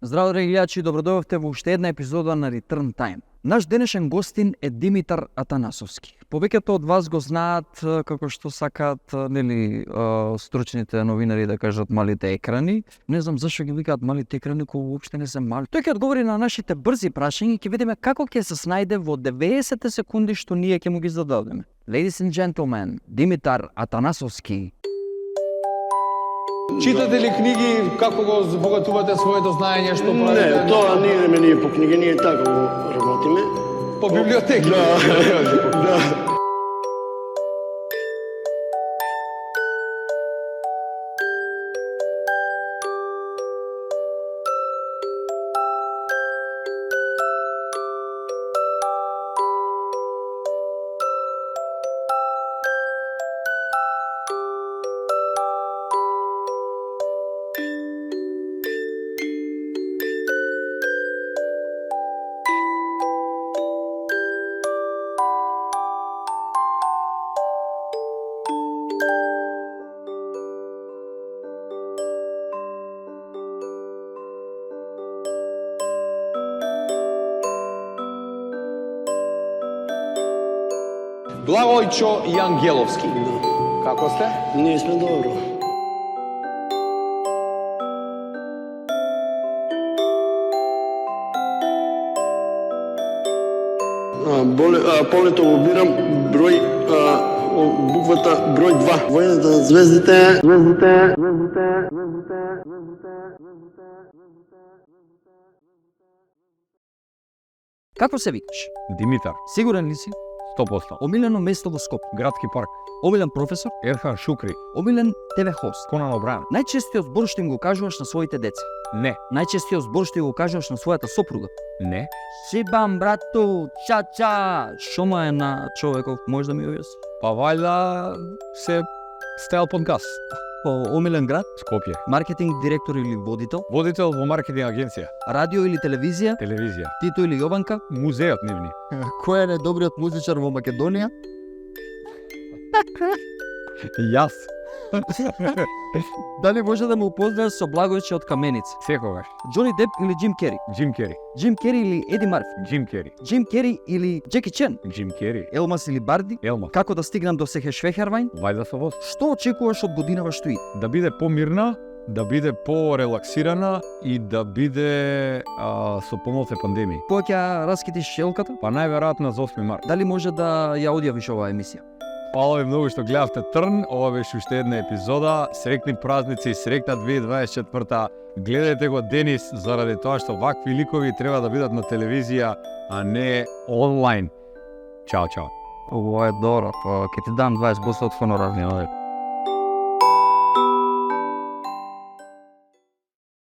Здраво, драги гледачи, добродојавте во уште една епизода на Return Time. Наш денешен гостин е Димитар Атанасовски. Повеќето од вас го знаат како што сакаат, стручните новинари да кажат малите екрани. Не знам зашто ги викаат малите екрани кога уопште не се мали. Тој ќе одговори на нашите брзи прашања и ќе видиме како ќе се снајде во 90 секунди што ние ќе му ги зададеме. Ladies and gentlemen, Димитар Атанасовски. Читате ли книги, како го збогатувате своето знаење, што правите? Не, тоа не идеме ние по книги, ние така го работиме. По библиотеки? Да. Благојчо Јангеловски. Како сте? Ние сме добро. Полето го бирам број, буквата број 2. Војната на звездите. Како се викаш? Димитар, Сигурен ли си? 100%. Омилено место во Скопје. Градски парк. Омилен професор? Ерхан Шукри. Омилен ТВ хост. Конан Обран. Најчестиот збор што им го кажуваш на своите деца? Не. Најчестиот збор што го кажуваш на својата сопруга? Не. Шибам, брату, ча-ча. Шо ма е на човеков, може да ми објасни? Па вајда се стел под газ. Омилен град? Скопје. Маркетинг директор или водител? Водител во маркетинг агенција. Радио или телевизија? Телевизија. Тито или Јованка? Музеот нивни. Кој е најдобриот музичар во Македонија? Јас. Дали може да ме упознаеш со Благојче од Каменица? Секогаш. Џони Деп или Џим Кери? Джим Кери. Џим Кери или Еди Марфи? Джим Кери. Џим Кери или Джеки Чен? Джим Кери. Елмас или Барди? Елма. Како да стигнам до Сехе Швехервајн? Вајда со воз. Што очекуваш од годинава што иде? Да биде помирна, да биде порелаксирана и да биде со помалку пандемија. Кога ќе раскитиш шелката? Па најверојатно за 8 март. Дали може да ја одјавиш оваа емисија? Фала ви многу што гледавте Трн, ова беше уште една епизода. Среќни празници, среќна 2024. Гледајте го Денис заради тоа што вакви ликови треба да бидат на телевизија, а не онлайн. Чао, чао. Ова е добро, ќе ти дам 20% од хонорар.